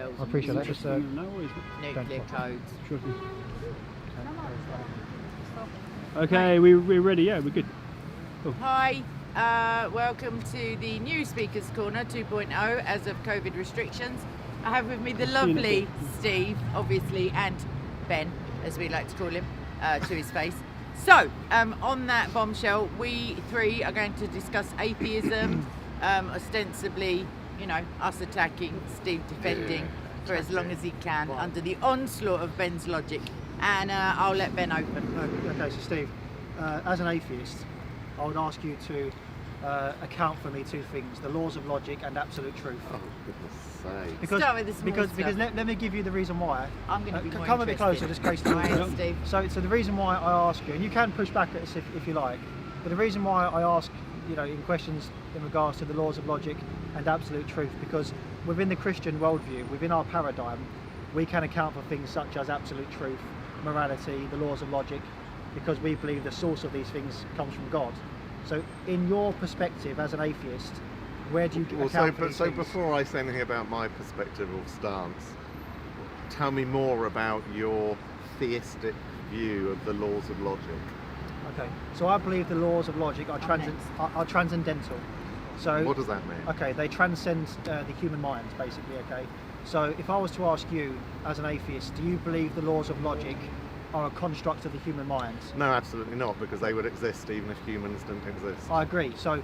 bells. I appreciate that. Just nuclear codes. Sure. Okay, we're ready. Yeah, we're good. Cool. Hi, welcome to the new Speakers Corner 2.0 as of COVID restrictions. I have with me the lovely Steve, obviously, and Ben, as we like to call him, to his face. So, on that bombshell, we three are going to discuss atheism, ostensibly, you know, us attacking, Steve defending for as long as he can under the onslaught of Ben's logic. And I'll let Ben open. Okay, so Steve, as an atheist, I would ask you to account for me two things: the laws of logic and absolute truth. Oh, goodness sake. Start with the small Because let me give you the reason why. I'm going to be more come a bit closer, interested. just close to Right, Steve. So the reason why I ask you, and you can push back at us if you like, but the reason why I ask, you know, in questions in regards to the laws of logic and absolute truth, because within the Christian worldview, within our paradigm, we can account for things such as absolute truth, morality, the laws of logic, because we believe the source of these things comes from God. So in your perspective as an atheist, where do you account for these things? Before I say anything about my perspective or stance, tell me more about your theistic view of the laws of logic. Okay, so I believe the laws of logic are transcendental. So what does that mean? Okay, they transcend the human mind, basically. Okay, so if I was to ask you as an atheist, do you believe the laws of logic are a construct of the human mind? No, absolutely not, because they would exist even if humans didn't exist. I agree. So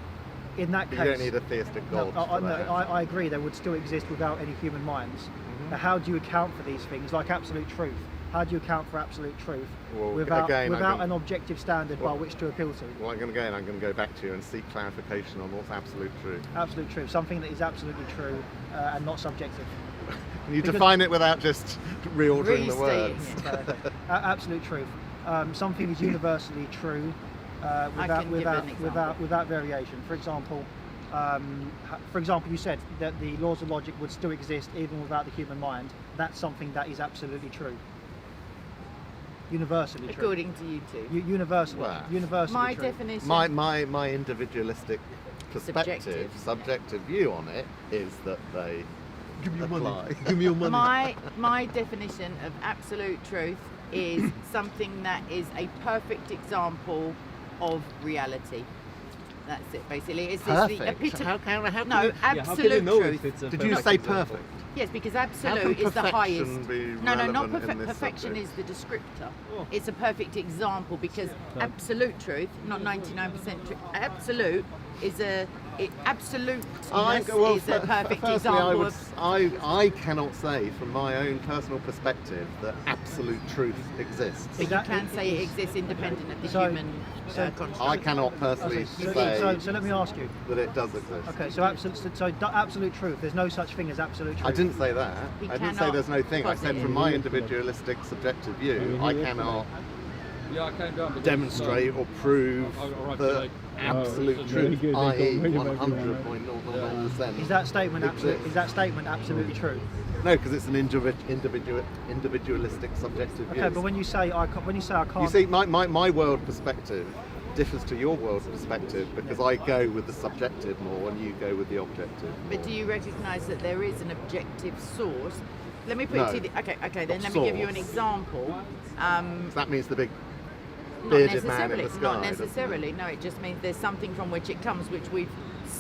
in that case, you don't need a theistic God. I agree. They would still exist without any human minds. Mm-hmm. Now, how do you account for these things, like absolute truth? How do you account for absolute truth without an objective standard by which to appeal to? Well, I'm going to go back to you and seek clarification on what's absolute truth. Absolute truth, something that is absolutely true and not subjective. Can you define it without just reordering the words? Absolute truth. Something is universally true without variation. For example, you said that the laws of logic would still exist even without the human mind. That's something that is absolutely true. Universally true. According to you two. Universally my true. Definition. My individualistic perspective, subjective view on it is that they Give me your apply. money. Give me your money. My definition of absolute truth is something that is a perfect example of reality. That's it, basically. It's Perfect. the epitome. How can Absolute you know truth. if it's a Did you perfect say example? perfect? Yes, because How absolute can is the highest. perfection be No, not relevant in this perfection subject? is the descriptor. Oh. It's a perfect example because absolute truth, not 99% truth. Absolute is absoluteness is a perfect example of. I cannot say from my own personal perspective that absolute truth exists. But you can say it exists independent of the human construct. I cannot personally say So let me ask you. that it does exist. Okay, so absolute truth. There's no such thing as absolute truth. I didn't say that. He I didn't say cannot there's no thing. I said posit from it. my individualistic subjective view, I cannot demonstrate or prove that absolute truth, i.e. 100.00%. Is that statement absolutely true? No, because it's an individualistic subjective view. Okay, but when you say I can't. You see, my world perspective differs to your world perspective because I go with the subjective more and you go with the objective. But do you recognise that there is an objective source? Let me put it to you. Okay. Then let me give you an example. So that means the big Not bearded man in necessarily. the sky. Not necessarily. No, it just means there's something from which it comes, which we've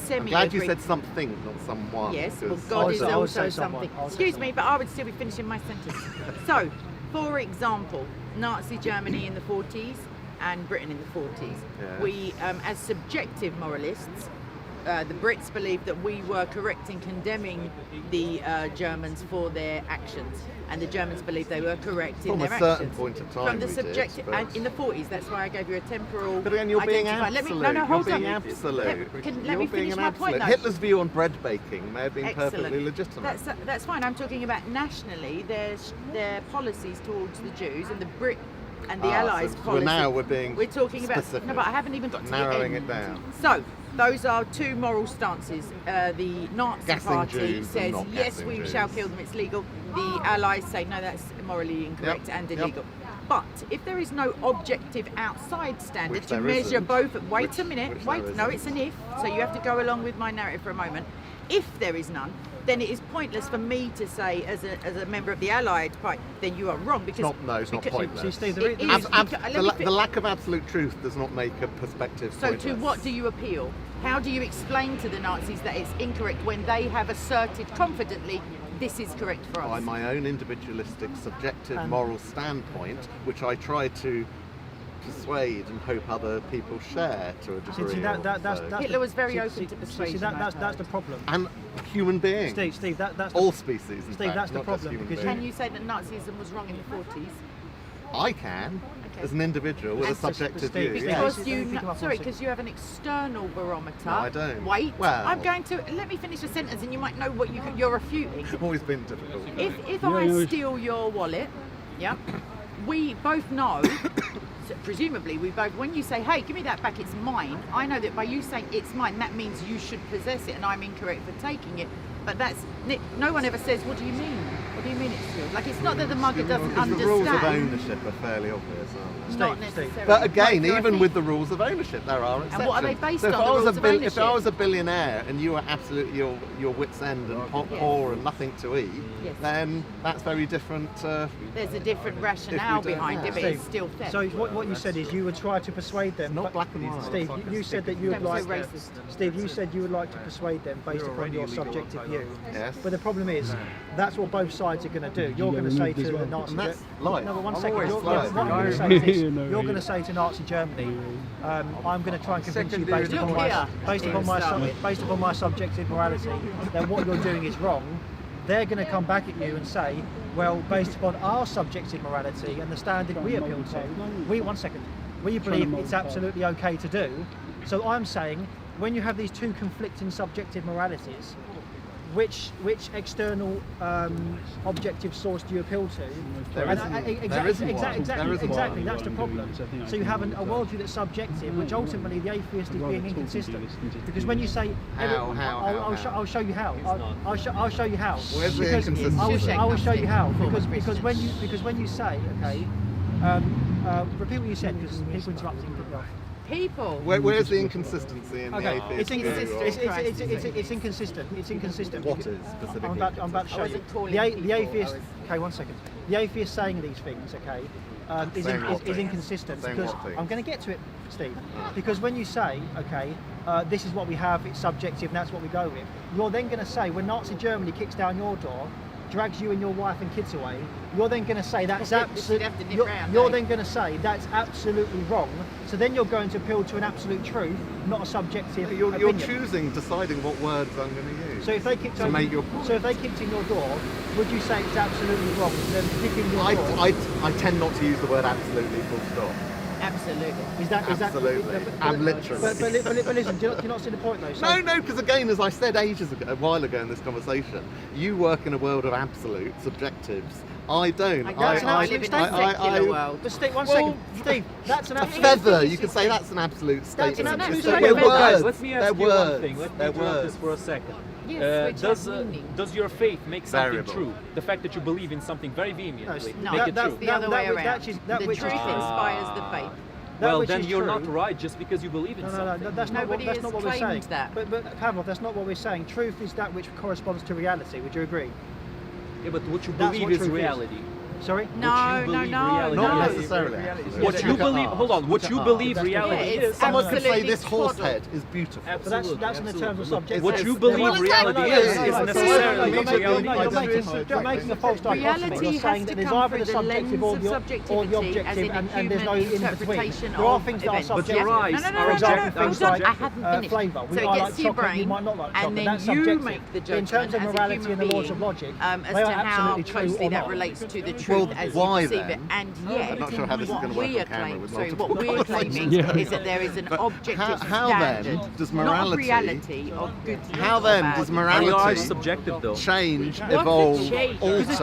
I'm glad you said something, not someone. Yes, well, because God is I would also say something. someone. Excuse me, but I would still be finishing my sentence. So, for example, Nazi Germany in the 40s and Britain in the 40s, Yeah. we, as subjective moralists, the Brits believed that we were correct in condemning the Germans for their actions, and the Germans believed they were correct in From their a certain actions. point of time From the we did, subjective, but- and in the 40s, that's why I gave you a temporal. But again, you're being identifier. absolute. Hold You're on. being absolute. Let You're me being finish an my absolute. point. Though. Hitler's view on bread baking may have been perfectly legitimate. That's fine. I'm talking about nationally. Their policies towards the Jews and the Brit and the Allies so policy. we're being talking specific. about. No, but I haven't even got to narrowing the end. it down. So those are two moral stances. The Nazi Gassing Party Jews and says not yes, gassing we Jews. shall kill them. It's legal. The Allies say no, that's morally incorrect and illegal. But if there is no objective outside standard Which to there measure isn't. both, wait Which a minute, there no, isn't. it's an if, so you have to go along with my narrative for a moment. if there is none, then it is pointless for me to say, as a member of the Allied Party, then you are wrong. Because it's not pointless. See, Steve, it is- The lack of absolute truth does not make a perspective So pointless. to what do you appeal? How do you explain to the Nazis that it's incorrect when they have asserted confidently this is correct for us? By my own individualistic, subjective, moral standpoint, which I try to persuade and hope other people share to a degree. Hitler was very open to persuasion. That's the problem. And human beings. Steve, that's all species. In Steve, fact, that's the not just problem, human because Can beings. you say that Nazism was wrong in the 40s? I can, Okay. as an individual with a And subjective Steve, view. Steve, Yes. Because because you have an external barometer. No, I don't. Wait, Well- I'm going to let me finish a sentence, and you might know what you're refuting. It's always been difficult. If Yeah, I no, steal your wallet, yeah, we both know. So presumably, we both. When you say, "Hey, give me that back, it's mine," I know that by you saying it's mine, that means you should possess it, and I'm incorrect for taking it. But that's no one ever says, "What do you mean? What do you mean it's yours?" Like it's not that the mugger doesn't Because understand. the rules of ownership are fairly obvious, aren't they? Not Steve. necessarily. But again, Like for a even thief. with the rules of ownership, there are exceptions. And what are they based so if on, I the was rules a of If I ownership? was a billionaire and you were absolutely your wits' end and poor and nothing to eat, Yes. then that's very different. There's a different rationale If we don't behind know. it, but it's still theft. So what you said is you would try to persuade them. Not but- black and white. Steve, you said that you would Don't be like. so racist. Steve, you said you would like to persuade them based upon your subjective view. Yes. But the problem is, that's what both sides are going to do. You're going to say to the Nazi. And that's life. No, but one I'm second. always What life. I'm going to say is this. No, You're going yeah. to say to Nazi Germany, I'm going to try and convince you Look based upon here. based upon my subjective morality that what you're doing is wrong. They're going to come back at you and say, well, based upon our subjective morality and the standard we appeal to, we believe it's absolutely okay to do. So I'm saying, when you have these two conflicting subjective moralities, which external objective source do you appeal to? There isn't one. Exactly. That's the problem. So you have a worldview that's subjective, which ultimately the atheist is being inconsistent. Because when you say, I'll show you how. I'll show you how. Where's the Because inconsistency? I will show you how. Because when you say, okay, repeat what you said because people interrupting. People. Where's the inconsistency in the Okay, atheist it's view? inconsistent. It's inconsistent. What is specifically? I'm about to show I you. wasn't calling The people, atheist. I was- Okay, one second. The atheist saying these things, okay, Saying what is things? inconsistent Saying because what things? I'm going to get to it, Steve. Because when you say, okay, this is what we have, it's subjective, and that's what we go with. You're then going to say when Nazi Germany kicks down your door, drags you and your wife and kids away, you're then going to say that's You'd have to nip round, you're eh? then going to say that's absolutely wrong. So then you're going to appeal to an absolute truth, not a subjective You're opinion. choosing, deciding what words I'm going to use. So if they kicked to make your point. so if they kicked in your door, would you say it's absolutely wrong for them to kick in your door? I tend not to use the word absolutely full stop. Absolutely. Is that Absolutely. And literally. But listen, do you not see the point though? So, No, because again, as I said a while ago in this conversation, you work in a world of absolute subjectives. I don't. I don't. I live in a secular world. But Steve, one Well, second, Steve, that's an A absolute. feather, you could say that's an absolute statement. an absolute They're statement. words. Let me They're ask you words. one thing. Let me They're interrupt words. this for a second. Yes, which has meaning. Does your faith make something Variable. true? The fact that you believe in something very vehemently No, make it that's true. the other way around. that The which truth is true. inspires the faith. That Well, which then is you're true. not right just because you believe in No, something. that's Nobody not has what we're claimed saying. that. But Pavlov, that's not what we're saying. Truth is that which corresponds to reality. Would you agree? Yeah, but what you That's believe what is truth is. reality. Sorry? No, What you no, believe no, reality no. Not is. necessarily. What Look you at believe, art. hold on, what Look you at believe art. reality Yeah, it's is. Someone could say absolutely this horse twaddle. head is beautiful. But that's in terms of absolutely. subjective. What you Well, believe it's reality like- is no, no, necessarily you're reality. making a false dichotomy. Reality You're has saying to that there's come either through the the lens subjective of or the subjectivity, as objective, in a and there's no human in between. interpretation There are of things that are events. But your subjective. eyes No, no, are no, no, example, no, things hold on, like, I haven't finished. flavour. So it I like gets to your chocolate, you brain, might not like and chocolate. then That's you subjective. make the In judgment terms of as a morality human and the laws of being, logic, as they are to how absolutely true closely or that not. relates to the truth Well, as why you perceive it. then? And yet, I'm not sure how this is what going to work we on are camera claiming, with sorry, multiple what we're claiming Yeah. is that there is an But objective how then standard, does not a morality- reality of good. How then does morality Your eyes subjective though. change, What's evolve, a change? alter?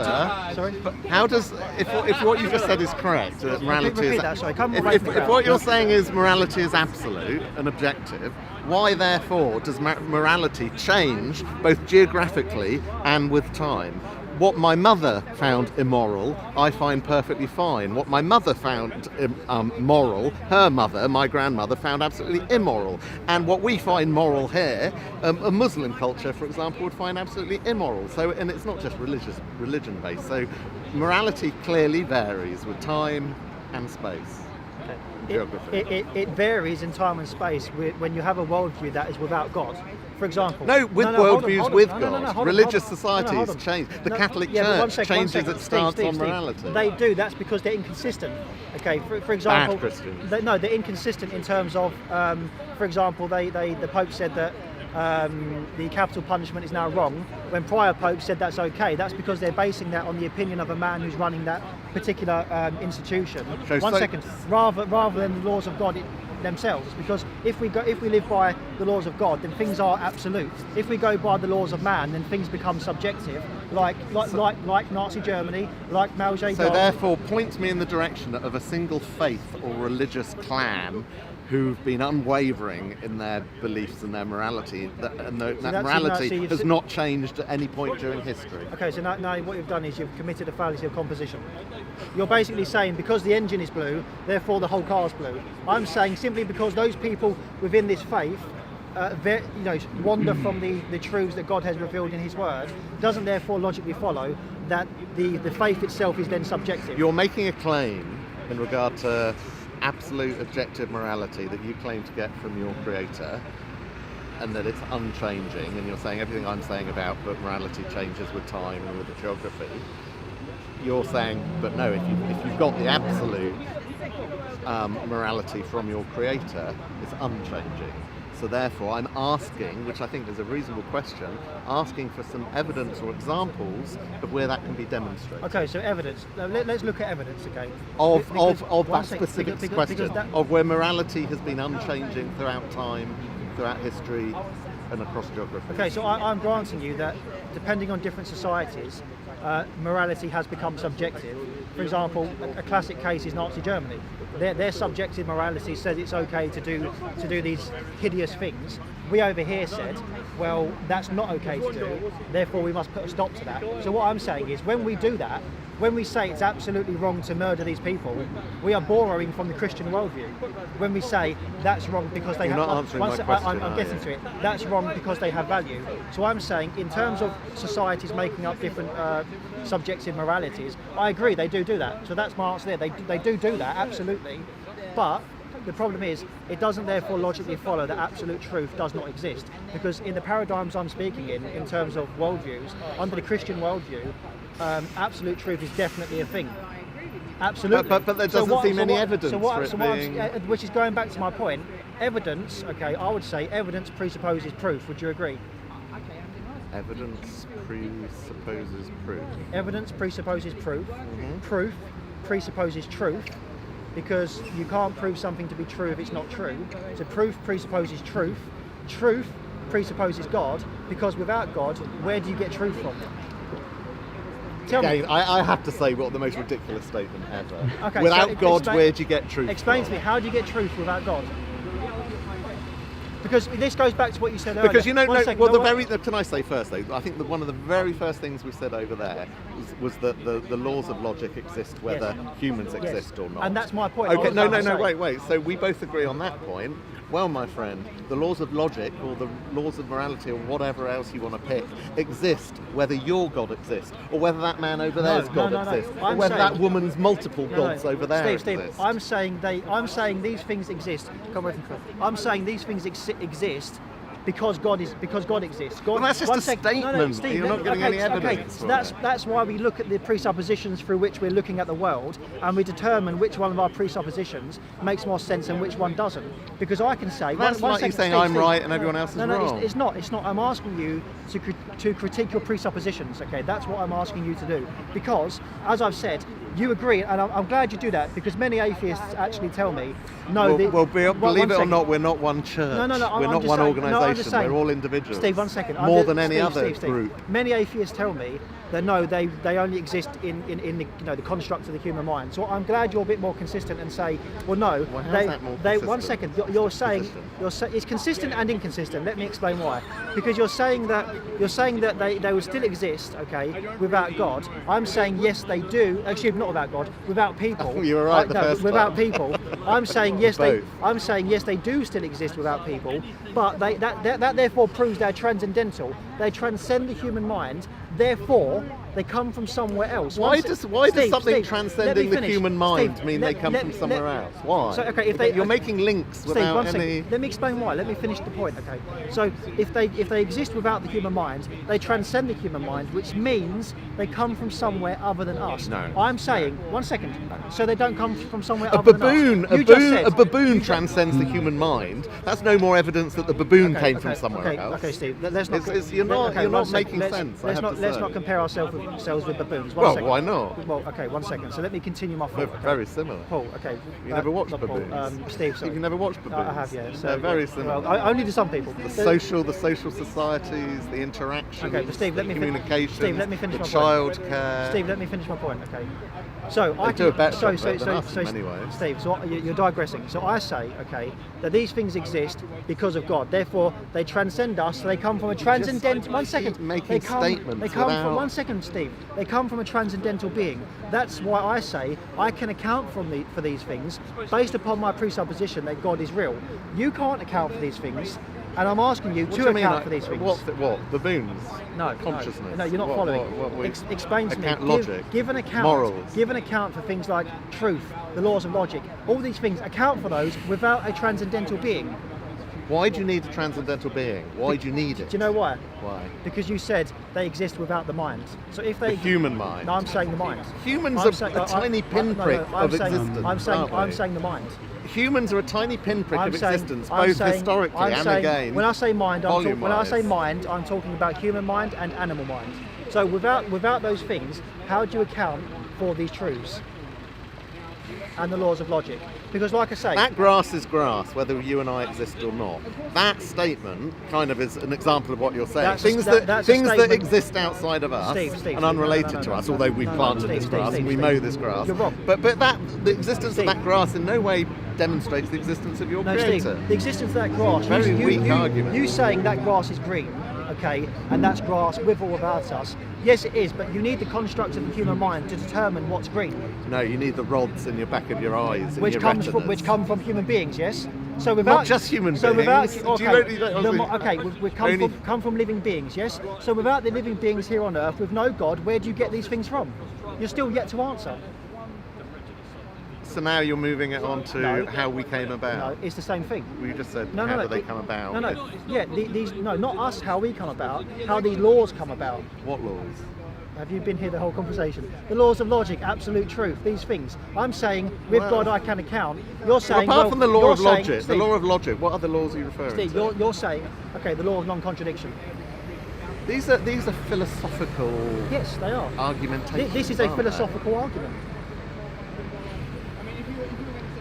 Sorry? How does, if what you just said is correct, that morality repeat is, that, sorry, come if, away if, from if that. what you're saying is morality is absolute and objective, why therefore does morality change both geographically and with time? what my mother found immoral, I find perfectly fine. What my mother found moral, her mother, my grandmother, found absolutely immoral. And what we find moral here, a Muslim culture, for example, would find absolutely immoral. So, and it's not just religion-based. So morality clearly varies with time and space. Geography. It varies in time and space when you have a worldview that is without God. For example, worldviews with God. hold on, Religious hold societies on. change. The Catholic but one Church second, changes its stance on morality. They do. That's because they're inconsistent. Okay, for example, Bad Christians. They're inconsistent in terms of, for example, the Pope said that the capital punishment is now wrong, when prior popes said that's okay. That's because they're basing that on the opinion of a man who's running that particular institution. One second, rather than the laws of God themselves, because if we live by the laws of God, then things are absolute. If we go by the laws of man, then things become subjective, like Nazi Germany, like Mao Zedong. So therefore, point me in the direction of a single faith or religious clan who've been unwavering in their beliefs and their morality, and that morality has not changed at any point during history. Okay, so now what you've done is you've committed a fallacy of composition. You're basically saying because the engine is blue, therefore the whole car's blue. I'm saying simply because those people within this faith wander from the truths that God has revealed in His Word, doesn't therefore logically follow that the faith itself is then subjective. You're making a claim in regard to absolute objective morality that you claim to get from your creator, and that it's unchanging, and you're saying everything I'm saying about but morality changes with time and with the geography. You're saying, but no, if you've got the absolute morality from your creator, it's unchanging. So therefore I'm asking, which I think is a reasonable question, asking for some evidence or examples of where that can be demonstrated. Okay, so evidence. Let's look at evidence, okay? Of that specific question, of where morality has been unchanging throughout time, throughout history, and across geography. Okay, so I'm granting you that depending on different societies, morality has become subjective. For example, a classic case is Nazi Germany. Their subjective morality says it's okay to do these hideous things. We over here said, well, that's not okay to do, therefore we must put a stop to that. So what I'm saying is, when we do that, when we say it's absolutely wrong to murder these people, we are borrowing from the Christian worldview. When we say that's wrong because they You're have... not answering my question, I'm getting to it. That's wrong because they have value. So I'm saying, in terms of societies making up different subjective moralities, I agree, they do that. So that's my answer there. They do that, absolutely. But the problem is, it doesn't therefore logically follow that absolute truth does not exist. Because in the paradigms I'm speaking in terms of worldviews, under the Christian worldview, absolute truth is definitely a thing. Absolutely. But there doesn't seem any evidence for it being... Which is going back to my point. Evidence, okay, I would say evidence presupposes proof. Would you agree? Evidence presupposes proof. Evidence presupposes proof. Mm-hmm. Proof presupposes truth, because you can't prove something to be true if it's not true. So proof presupposes truth. Truth presupposes God, because without God, where do you get truth from? Tell me. I have to say, what the most ridiculous statement ever. Okay, without so God, where do you get truth Explain from? to me, how do you get truth without God? Because this goes back to what you said earlier. Because can I say first though, I think that one of the very first things we said over there was that the laws of logic exist whether humans exist or not. And that's my point. Okay, wait. So we both agree on that point. Well, my friend, the laws of logic or the laws of morality or whatever else you want to pick exist whether your God exists or whether that man over there's God exists or whether that woman's multiple gods over there exist. Steve, I'm saying these things exist. Come with me. I'm saying these things exist because God exists. God, well, that's just a statement. Steve, you're not getting any evidence. So that's why we look at the presuppositions through which we're looking at the world, and we determine which one of our presuppositions makes more sense and which one doesn't. Because I can say... That's like you saying I'm right and everyone else is wrong. No, it's not. I'm asking you to critique your presuppositions, okay? That's what I'm asking you to do. Because, as I've said, you agree, and I'm glad you do that, because many atheists actually tell me, no... believe it or not, we're not one church. No, we're not one organisation. We're all individuals. Steve, 1 second. More than any other group. Many atheists tell me that no, they only exist in the the construct of the human mind. So I'm glad you're a bit more consistent and say, well, no, Well, how's that more one consistent? second, you're saying it's consistent and inconsistent. Let me explain why. Because you're saying that they will still exist, okay, without God. I'm saying yes, they do. Actually, not without God, without people. Oh, you were right the first without time. people. I'm saying yes, Both. they do still exist without people, but that therefore proves they're transcendental. They transcend the human mind. Therefore, they come from somewhere else. Why does something Steve, transcending the human mind Steve, mean they come from somewhere else? Why? So, okay, if they, You're making links Steve, without one any. second. Let me explain why. Let me finish the point. Okay. So if they exist without the human mind, they transcend the human mind, which means they come from somewhere other than us. No. I'm saying, one second. So they don't come from somewhere A other baboon, than us. You just said- a baboon transcends the human mind. That's no more evidence that the baboon came from somewhere else. Okay, Steve. Let's not. You're not one second. making Let's- sense. Let's I have not. to Let's say. not compare ourselves with baboons. Well, second. why not? Well, okay. 1 second. So let me continue my They're thought. okay? very similar. Paul. Okay. You never watched not Paul, baboons? Steve. Sorry. You've never watched baboons? I have. Yeah. So, They're very similar. Well, only to some people. the social societies, the interactions, Okay, but Steve, let the me communication, Steve, let me finish the my child point. care. Steve, let me finish my point. Okay. So I do a better so, job so, than so, us so, in many ways. Steve, so you're digressing. So I say, okay, that these things exist because of God. Therefore, they transcend us. So they come from a transcendent. 1 second. keep making They come statements from without- 1 second, Steve. They come from a transcendental being. That's why I say I can account for these things based upon my presupposition that God is real. You can't account for these things, and I'm asking you What to do you mean, account for these things. What? Baboons? No, Consciousness? No, you're not What- following. what Explain to me. account logic? Give an account. Morals? Give an account for things like truth, the laws of logic. All these things. Account for those without a transcendental being. Why do you need a transcendental being? Why do you need it? Do you know why? Why? Because you said they exist without the mind. So if they The human mind. No, I'm saying the mind. Humans I'm are saying- a tiny pinprick I'm of saying, existence. I'm aren't saying they? the mind. Humans are a tiny pinprick I'm of saying, existence, I'm both saying- historically I'm and saying, again. When I say mind, volume-wise. I'm talking about human mind and animal mind. So without those things, how do you account for these truths and the laws of logic? Because, like I say, That grass is grass, whether you and I exist or not. That statement kind of is an example of what you're saying. That's a Things sta- that that's a things that statement. exist outside of us Steve, and unrelated no, to no, us, no, although we no, planted Steve, this grass Steve, and we Steve, mow this grass. you're wrong. But that the existence Steve. of that grass in no way demonstrates the existence of your no, creator. Steve, the existence of that grass. Very weak argument. You saying that grass is green, okay, and that's grass with or without us. Yes, it is, but you need the construct of the human mind to determine what's green, No, you need the rods in your back of your eyes, which in your comes retinas. which come from human beings. Yes. So without Not just human so beings. Without, Do you okay, don't- you don't- okay, we only- come from living beings. Yes. So without the living beings here on Earth, with no God, where do you get these things from? You're still yet to answer. So now you're moving it on to No. how we came about. No, it's the same thing. We just said No, how no, do they it- come about? No. Yeah, these no, not us. How we come about. How these laws come about. What laws? Have you been here the whole conversation? The laws of logic, absolute truth, these things. I'm saying with Well- God I can account. You're Well, saying apart from the law you're of saying- logic, Steve, the law of logic, what other laws are you referring Steve, to? you're saying, okay, the law of non-contradiction. These are philosophical Yes, they are. argumentations. This is a aren't they? philosophical argument.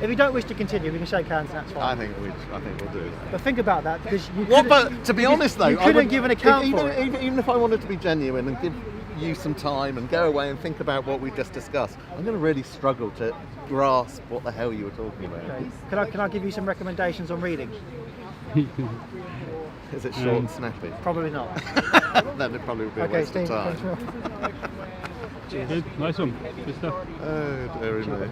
If you don't wish to continue, we can shake hands and that's fine. I think we'll do that. But think about that because you Well, couldn't- but to be honest though, you I couldn't would- give an account even, for it. even if I wanted to be genuine and give you some time and go away and think about what we just discussed, I'm going to really struggle to grasp what the hell you were talking about. Okay. Can I give you some recommendations on reading? Is it short and snappy? Probably not. Then it probably would be a Okay, waste Steve. of time. Thanks very much. Good, nice one. Good stuff. Oh, dearie me.